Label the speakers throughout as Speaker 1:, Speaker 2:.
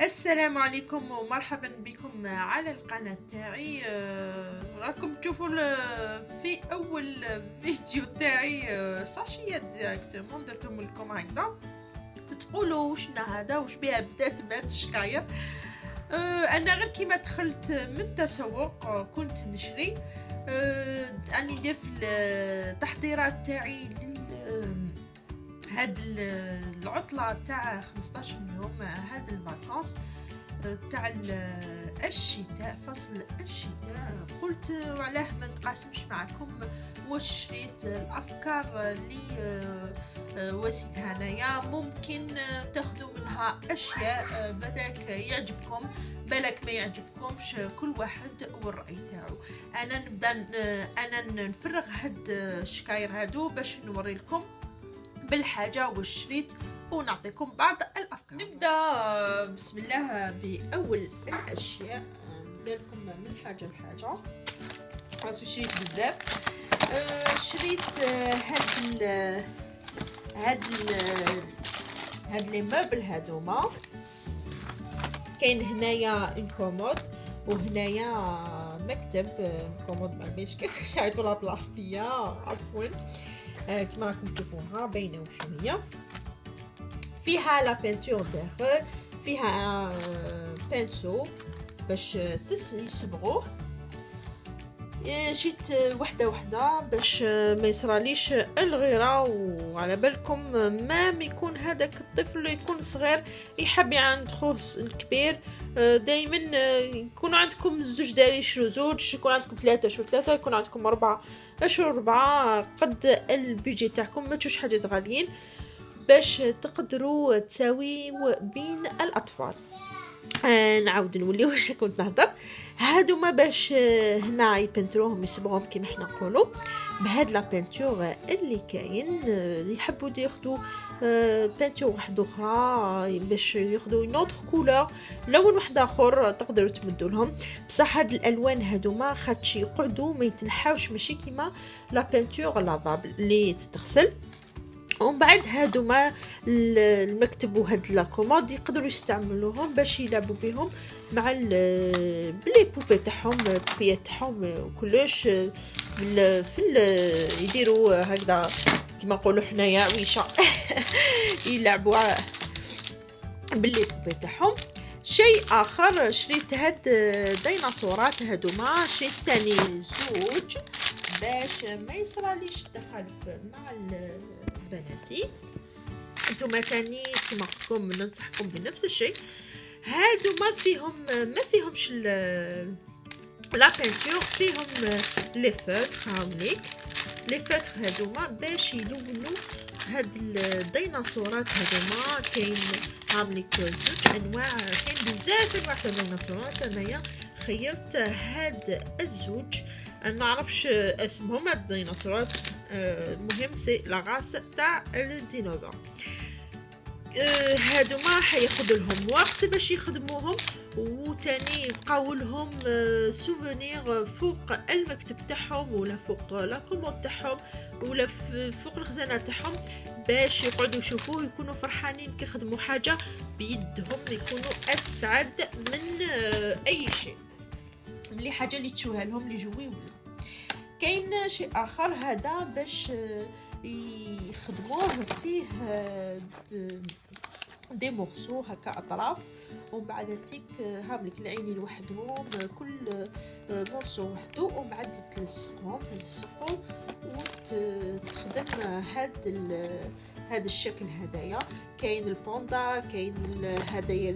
Speaker 1: السلام عليكم ومرحبا بكم على القناة تاعي. راكم تشوفوا في اول فيديو تاعي شاشيات ديريكتومون درتهم لكم هكذا تقولوا وشنا هذا وش بها بدات بهاد الشكاير. انا غير كيما دخلت من التسوق كنت نشري اني ندير في التحضيرات تاعي هاد العطلة تاع 15 يوم، هاد الفاكانس تاع الشتاء، فصل الشتاء. قلت وعلاه ما نتقاسمش معكم واش شريت الافكار اللي وسيتها انايا، ممكن تاخذوا منها اشياء بداك يعجبكم بالك ما يعجبكمش، كل واحد والراي تاعو. انا نفرغ هاد الشكاير هادو باش نوري لكم بالحاجة وشريت ونعطيكم بعض الأفكار. نبدأ بسم الله بأول الأشياء، نبدأ لكم من حاجة لحاجة. شريت بزاف، شريت هاد لي موبل هادوما. كاين هنايا انكومود وهنايا مكتب كومود، معليش كيفاش يعيطولها بالعربية، عفوا. كما راكم تشوفوها باينه وشويه، فيها لا بينتور داخل، فيها بانسو باش يصبغوه. جيت وحده باش ما يصراليش الغيره، وعلى بالكم ما يكون هذاك الطفل يكون صغير يحب عند خوه الكبير، دائما يكون عندكم زوج داري يشرو زوج، يكون عندكم 3 شرو 3، يكون عندكم 4 شرو 4، قد البيجي تاعكم ما تشوش حاجات غاليين باش تقدروا تساويوا بين الاطفال. نعاود نولي واش كنت نهضر. هادو ما باش هنا يبنتروهم يصبغوهم كيما حنا نقولوا بهاد لا بينتور اللي كاين. يحبوا ياخذوا بينتور واحده اخرى باش ياخذوا نوتر كولور، لون واحد اخر تقدروا تمدوا لهم، بصح هاد الالوان هادو ما خاطش يقعدوا ما يتنحاوش، ماشي كيما لا بينتور لافابل اللي تتغسل. ومن بعد هادو ما المكتب وهاد لاكومود يقدروا يستعملوهم باش يلعبوا بهم مع بلي بوبي تاعهم، بيات تاعهم وكلش يديروا هكذا كما نقولوا حنايا عويشه يلعبوا بلي بوبي تاعهم. شيء اخر شريت هاد ديناصورات هادوما، شريت تاني زوج باش ما يصراليش تخلف مع بناتي. انتم تاني كما قلتلكم ننصحكم بنفس الشيء. هادو ما فيهمش لا بينتور، فيهم لي فوتر. هاوليك لي فوتر هادوما باش يلونوا هاد الديناصورات هادوما. كاين هاوليك زوج انواع، كاين بزاف انواع تاع الديناصورات. انايا خيرت هاد الزوج، انا نعرفش اسمهم هاد الديناصورات، المهم سي لا غاس تاع الديناصور. هادو ما حياخذ لهم وقت باش يخدموهم، وتاني يبقاو لهم سوفونير فوق المكتب تاعهم ولا فوق لاكومود تاعهم ولا فوق الخزانه تاعهم، باش يقعدوا يشوفوه يكونوا فرحانين كي يخدموا حاجه بيدهم، يكونوا اسعد من اي شيء اللي حاجه اللي تشوها لهم اللي جوي. ولا كاين شيء اخر هذا باش يخدموه فيه دي مورسو هكا اطراف، ومن بعد تيك هاملك العينين لوحدهم، كل مورسو وحده، ومن بعد تلصقهم وتخدم هذا الشكل هدايا. كاين البوندا، كاين هدايا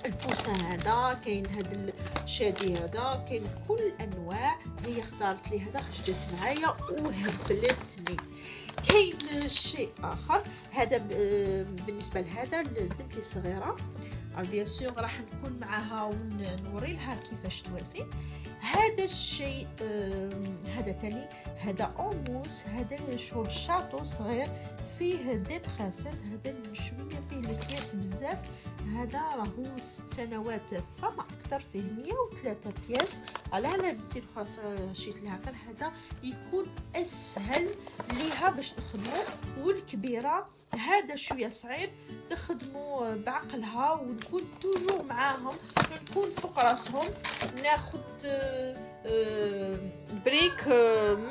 Speaker 1: البوسان هذا، كاين هذا الشادي هذا، كاين كل انواع. هي اختارت لي هذا خرجت معايا وهبلتني. كاين شيء اخر هذا بالنسبه لهذا لبنتي الصغيره، بيان سور راح نكون معاها ونوري لها كيفاش تواسي. هذا الشيء هذا تاني، هذا اونموس، هذا شغل شاطو صغير فيه دي برانسيس، هذا شويه فيه البياس بزاف. هذا راهو 6 سنوات فما اكثر، فيه 103 بياس. على انا بنتي الاخرى شيت لها غير هذا يكون اسهل ليها باش تخدمه، والكبيره هذا شويه صعيب، تخدموا بعقلها ونكون توجور معاهم، نكون فوق راسهم، ناخد بريك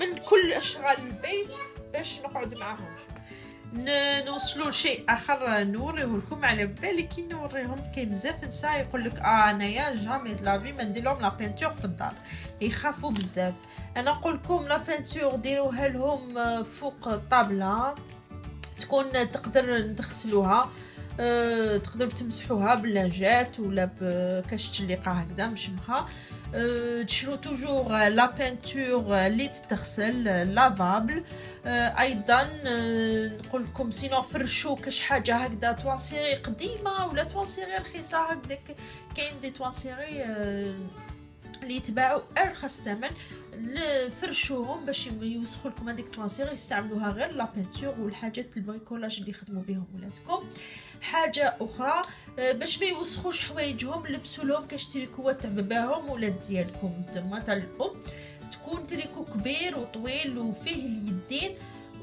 Speaker 1: من كل اشغال البيت باش نقعد معاهم. نوصلوا لشيء اخر نوريه لكم. على بالي كي نوريهم كاين بزاف نساء يقول لك انايا جامي د لافي ما ندير لهم لا بينتور في الدار، يخافوا بزاف. انا نقول لكم لا بينتور ديروها لهم فوق الطابله، تكون تقدر تغسلوها، تقدروا تمسحوها بلاجات ولا بكاش تليقه هكذا مشمخه. تشرو توجور لا بينتور اللي تتغسل لافابل. ايضا نقول لكم سينو فرشوا كاش حاجه هكذا توانسيري قديمه ولا توانسيري رخيصه هكذاك، كاين دي توانسيري اللي يتباعوا ارخص ثمن، فرشوهم باش يوسخوا لكم هذيك توانسير، يستعملوها غير لا بينتور والحاجات البريكولاج اللي يخدموا بهم ولادكم. حاجه اخرى باش ما يوسخوش حوايجهم، لبسوا لهم كاش تريكوات تاع باباهم ولا ديالكم نتوما تاع الام، تكون تريكو كبير وطويل وفيه اليدين،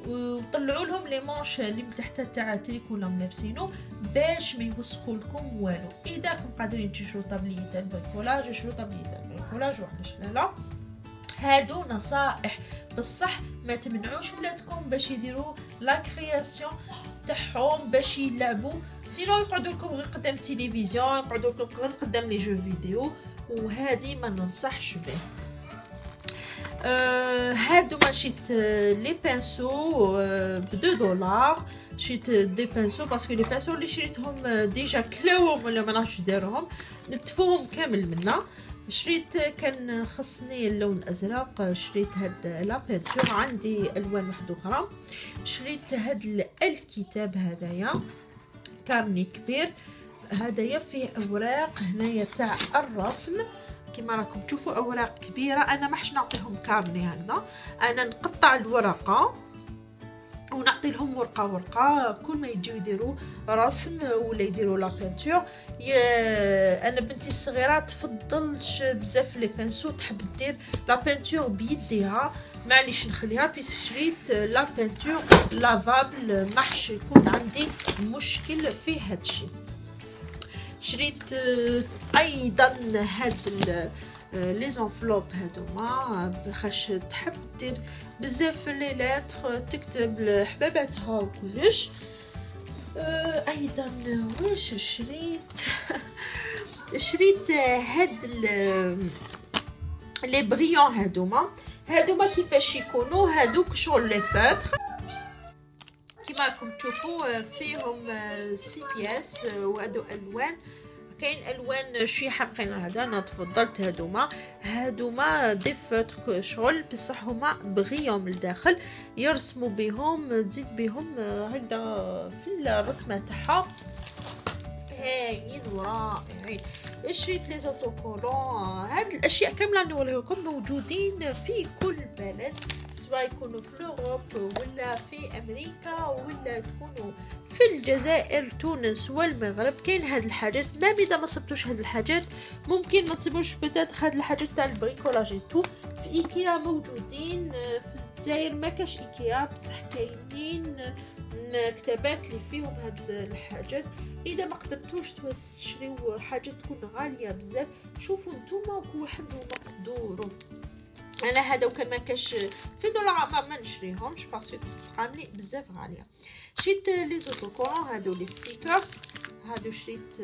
Speaker 1: وطلعوا لهم لي مانش اللي من تحت تاع تريكو لهم لابسينو باش ما يوسخوا لكم والو. اذا كنتم قادرين تشرو طابليه تاع البريكولاج شرو طابليه تاع البريكولاج، وعلاش لا. هادو نصائح بصح ما تمنعوش ولادكم باش يديروا لا كرياسيون تاعهم باش يلعبوا، سينو يقعدوا لكم غير قدام التلفزيون، يقعدوا لكم غير قدام لي جو فيديو، وهذه ما ننصحش به. هادو ما شيت لي بانسو ب$2، شيت دي بانسو باسكو لي بانسو اللي شريتهم ديجا كلاوهم ولا ما نعرفش داروهم، نتفوهم كامل منا. شريت كان خصني اللون الازرق، شريت هاد لا بينتور، عندي الوان واحده اخرى. شريت هاد الكتاب هذايا كارني كبير، هذايا فيه اوراق هنايا تاع الرسم كما راكم تشوفوا، اوراق كبيره. انا ما حش نعطيهم كارني هكذا، انا نقطع الورقه ونعطي لهم ورقه ورقه، كل ما يجيو يديروا رسم ولا يديروا لا بينتور. انا بنتي الصغيره تفضلش بزاف لي بانسو، تحب دير لا بينتور بيديها، معليش نخليها بيس شريت لا بينتور لافابل، ما حش يكون عندي مشكل في هادشي. شريت ايضا هاد لي زونفلوب هادوما باش تحب دير بزاف لي لاتر تكتب لحباباتها وكلش. ايضا واش شريت شريت هاد لي بريون هادوما كيفاش يكونوا، هادوك شغل لي فاتر كما راكم تشوفوا، فيهم 6 بياس وهادو الوان، كاين الوان شويه حمقين. هذا انا تفضلت هادوما دي فوتر شغل بصح هما بغيهم من الداخل، يرسموا بهم، تزيد بهم هكذا في الرسمه تاعها، هايين ورائعين. شريت لي زوتوكولون، هاد الاشياء كامله نوريها لكم موجودين في كل بلد، سواء يكونوا في اوروب ولا في امريكا ولا تكونوا في الجزائر تونس والمغرب. كاين هاد الحاجات، ما اذا ما صبتوش هاد الحاجات ممكن ما تصيبوش بتات هاد الحاجات تاع البريكولاج تو في ايكيا موجودين. في الجزائر ما كاش ايكيا بصح كاينين مكتبات اللي فيهم هاد الحاجات. اذا ما قدرتوش تشريو حاجه تكون غاليه بزاف، شوفوا نتوما وكل واحد ومقدورو. انا هذا وكان ما كاش في دولار ما نشريهمش باسكو تستعملي بزاف غاليه. شريت لي زوتوكولون هادو لي ستيكرز، هادو شريت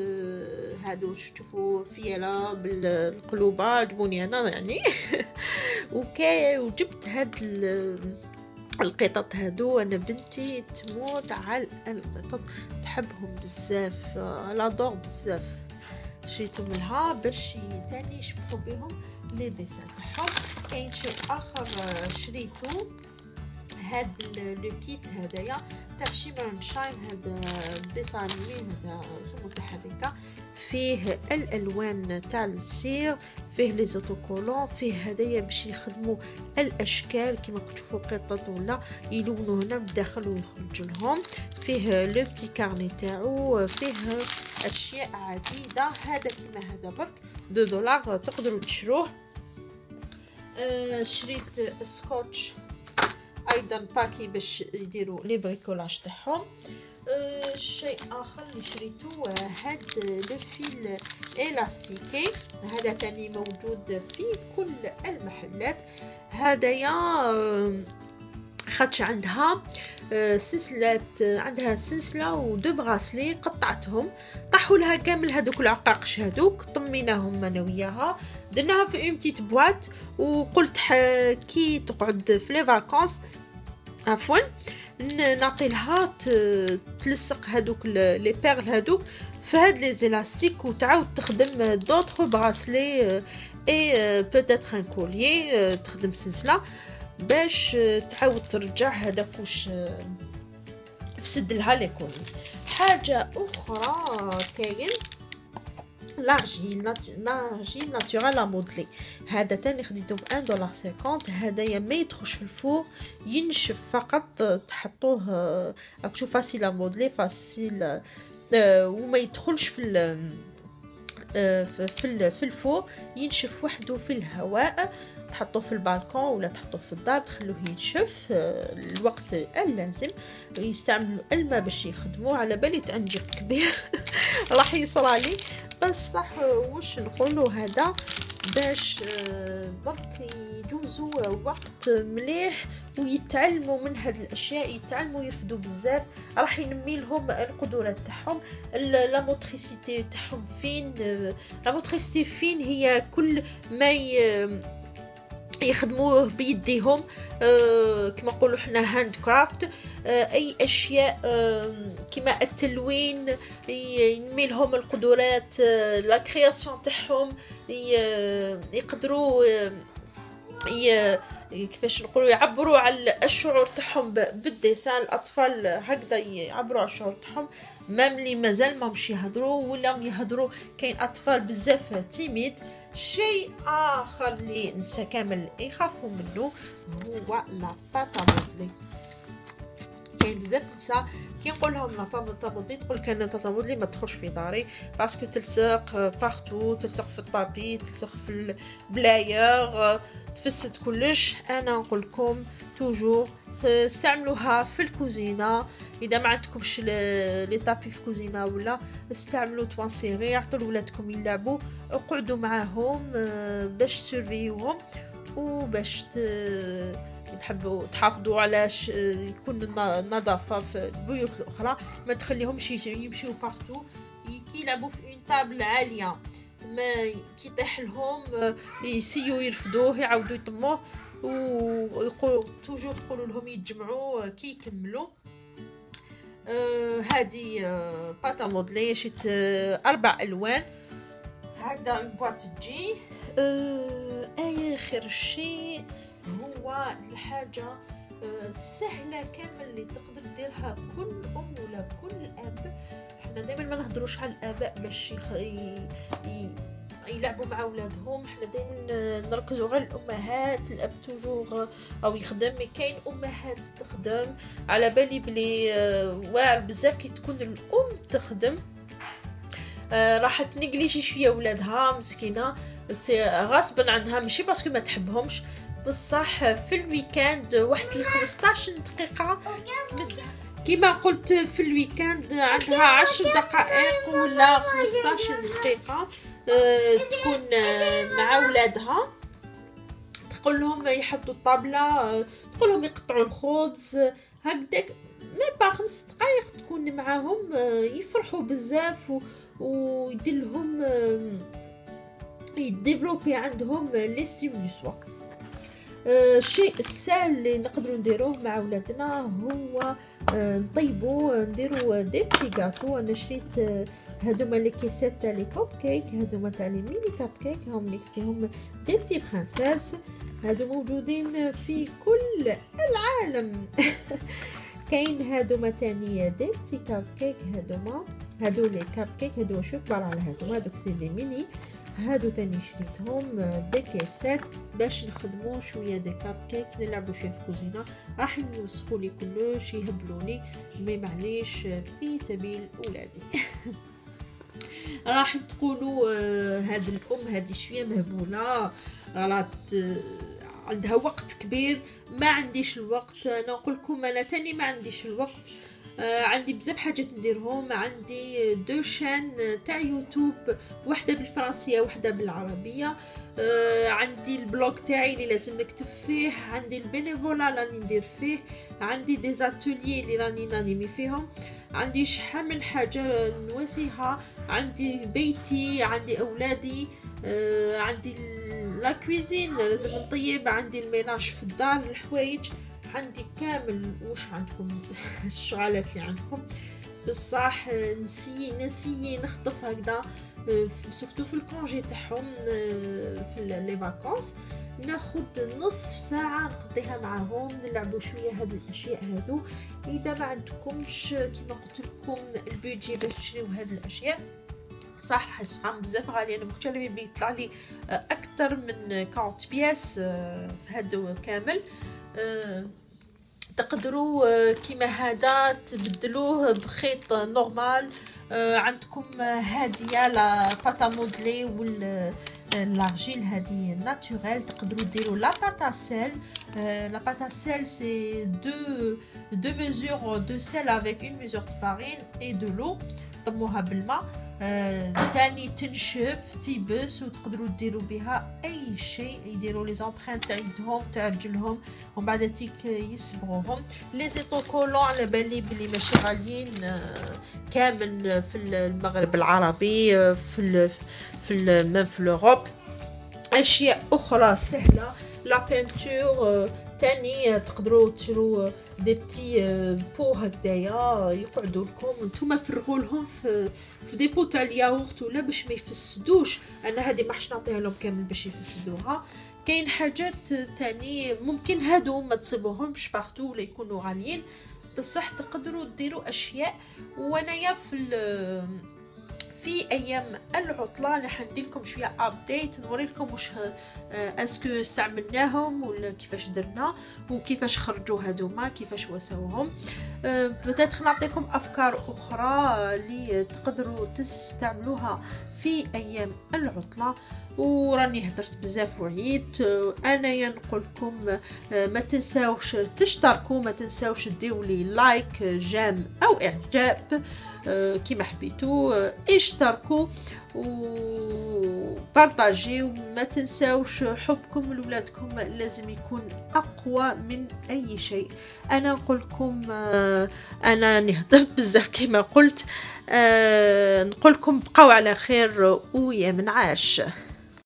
Speaker 1: هادو تشوفوا فيلا بالقلوبه عجبوني انا يعني وجبت هاد القطط هادو، انا بنتي تموت على القطط، تحبهم بزاف، لادور بزاف. شريتهم لها باش تاني يشبحوا بهم لي ديسان تاعهم. كاين شيء اخر شريته، هاد لو كيت هدايا تاع شيمر شاين، هذا ديسان هذا متحركه، فيه الالوان تاع السير، فيه لي زوتوكولون، فيه هدايا باش يخدموا الاشكال كما تشوفوا قطط ولا يلونوا هنا بالداخل ويخرجوا لهم، فيه لو بتي كارني تاعو، فيه اشياء عديده. هذا كيما هذا برك $2 تقدروا تشروه. شريت سكوتش ايضا باكي باش يديروا لي بريكولاج تاعهم. شيء اخر اللي شريته هاد لو فيل الاستيكي، هذا تاني موجود في كل المحلات. هدايا خدش عندها سلسلة، عندها سلسلة ودو براسلي، قطعتهم طاحوا لها كامل هذوك العقاقش هذوك، طميناهم انا وياها، درناها في اون بتيت بواط، وقلت كي تقعد في لي فاكونس عفوا نعطي لها تلصق هذوك لي بيرل هذوك في هاد لي زيلاستيك، وتعاود تخدم دوطخ براسلي اي بوتيتر ان كوليي، تخدم سلسله باش تعاود ترجع هذاك واش فسد لها لي كولي. حاجه اخرى كاين لارجيل ناتورال مودلي، هذا تاني خديته ب $1.50. هذايا ما يدخلش في الفور، ينشف فقط، تحطوه راك فاسيل مودلي فاسيل، وما يدخلش في الفور، ينشف وحده في الهواء، تحطوه في البالكون ولا تحطوه في الدار تخلوه ينشف الوقت اللازم. يستعملوا الماء باش يخدموه، على بالي تعنجق كبير راح يصرالي، بصح واش نقولوا هذا باش برك يجوزوا وقت مليح ويتعلموا من هاد الاشياء، يتعلموا يرفدوا بزاف، راح ينمي لهم القدرات تاعهم. لا موتريسيتي تاعهم فين، لا موتريسيتي فين هي كل ما يخدموه بيديهم، كما نقولوا حنا هاند كرافت، اي اشياء كما التلوين، ينمي لهم القدرات، لا كرياسيون تاعهم، يقدروا كيفاش نقولوا يعبروا على الشعور تاعهم بالديسان. الاطفال هكذا يعبروا على الشعور تاعهم، مام اللي مازال ما مشي يهضروا ولا يهضروا، كاين اطفال بزاف تيميد. شيء اخر اللي نسى كامل يخافوا منه هو لا باتا مودلي. كاين بزاف نساء كي نقول لهم لا باتا مودلي تقول كان باتا مودلي ما تدخلش في داري، باسكو تلصق بارتو، تلصق في الطابي، تلصق في البلاير، تفسد كلش. انا نقول لكم توجور استعملوها في الكوزينه، اذا ما عندكمش لي طابي في الكوزينه ولا استعملوا توانسيري، عطوا لولادكم يلعبوا، اقعدوا معاهم باش تسيرفيوهم وباش تحبوا تحافظوا على يكون النظافه في البيوت الاخرى، ما تخليهمش يمشيو بارتو كي يلعبوا في اون طابل عاليه، ما كي يطيح لهم يسيو يرفدوه يعاودوا يطموه، ويقولوا توجور تقولوا لهم يتجمعوا كي يكملوا. هذه باتا مودلي شيت 4 الوان هكذا، اون بواط تجي. اخر شيء هو الحاجه سهله كامل اللي تقدر ديرها كل ام ولا كل اب. حنا دائما ما نهضروش على الاباء باش يلعبوا مع اولادهم، حنا دائما نركزوا على الامهات. الاب توجور او يخدم، مي كاين امهات تخدم، على بالي بلي واعر بزاف كي تكون الام تخدم راح تنقليشي شويه ولادها مسكينه، غصبا عنها، ماشي باسكو ما تحبهمش، بصح في الويكاند واحد 15 دقيقه تمد، كما قلت في الويكاند عندها 10 دقائق ولا 15 دقيقه تكون مع ولادها، تقول لهم يحطوا الطابله، تقول لهم يقطعوا الخبز هكذاك، ما با 5 دقائق تكون معاهم، يفرحوا بزاف ويدير لهم يديفلوبي عندهم ليستيم دو سوا. الشيء السهل اللي نقدروا نديروه مع ولادنا هو نطيبوا نديروا دي بتي غاتو. انا شريت هادوما لي كيسات تاع لي كوب كيك، هادوما تاع لي ميني كاب كيك، هم اللي فيهم دي بتي برانسيس، هادو موجودين في كل العالم كاين هادوما تانية دي بتي كاب كيك، هادو لي كاب كيك، هادو شو كبار على هادوك سي دي ميني. هادو تاني شريتهم دي كيسات باش نخدمو شويه دي كاب كيك، نلعبو شويه في الكوزينه، راح يوسخوا لي كلش يهبلوني، مي معليش في سبيل اولادي راح تقولوا هاد الام هادي شويه مهبوله، غلط عندها وقت كبير، ما عنديش الوقت. انا نقول لكم انا تاني ما عنديش الوقت، عندي بزاف حاجات نديرهم. عندي 2 شان تاع يوتيوب، واحده بالفرنسيه واحده بالعربيه. عندي البلوج تاعي اللي لازم نكتب فيه، عندي البينيفولا راني ندير فيه، عندي دي زاتولي اللي راني نانيمي فيهم، عندي شحال من حاجه نواسيها، عندي بيتي، عندي اولادي، عندي لا كويزين لازم نطيب، عندي الميناج في الدار، الحوايج عندي كامل. وش عندكم الشغالات اللي عندكم بصح نسي نخطف هكذا سورتو في الكونجي تاعهم في لي فاكونس، ناخد نصف ساعه نقضيها معاهم نلعبوا شويه هاد الاشياء هادو. اذا ما عندكمش كيما قلت لكم البيجي باش تشريو هاد الاشياء صح حسهم بزاف غالي. انا مختلفه بيطلع لي اكثر من 40 بياس في هادو كامل. تقدروا كيما هذا تبدلوه بخيط نورمال. عندكم هاديه لا باتا مودلي ولا لارجيل هذه ناتوريل، تقدروا ديروا لا باتاسيل. لا باتاسيل سي دو ميزور دو سيل افيك اون ميزور دو فارين اي دو لو، طموها بالماء. تاني تنشف تيبس وتقدروا ديروا بها اي شيء، يديروا لي زامبرانت تاع يدهم تاع رجلهم ومن بعد تيك يصبغوهم. لي زيتوكولون على بالي بلي ماشي غاليين كامل في المغرب العربي في لوروب. اشياء اخرى سهله لا بينتور تاني تقدروا تشرو دي بتي بو هكذايا يقعدوا لكم نتوما فرغوا لهم في دي بو تاع الياغورت ولا باش ما يفسدوش. انا هذه ما حش نعطيها لهم كامل باش يفسدوها. كاين حاجات تاني ممكن هادو ما تصيبوهمش بارتو ولا يكونوا غاليين بصح تقدروا ديروا اشياء. وانايا في ايام العطله راح ندير لكم شويه ابديت نوري لكم واش اسكو استعملناهم ولا كيفاش درنا وكيفاش خرجوا هذوما كيفاش وسوهم. بدات نعطيكم افكار اخرى اللي تقدروا تستعملوها في ايام العطله. وراني هدرت بزاف وعيت. انايا نقول لكم ما تنساوش تشتركوا، ما تنساوش ديروا لي لايك جام او اعجاب كيما حبيتوا، اشتركوا وبارطاجيو. ما تنساوش حبكم لولادكم لازم يكون اقوى من اي شيء. انا نقول لكم انا هدرت بزاف كيما قلت، نقول لكم بقاو على خير ويا منعاش.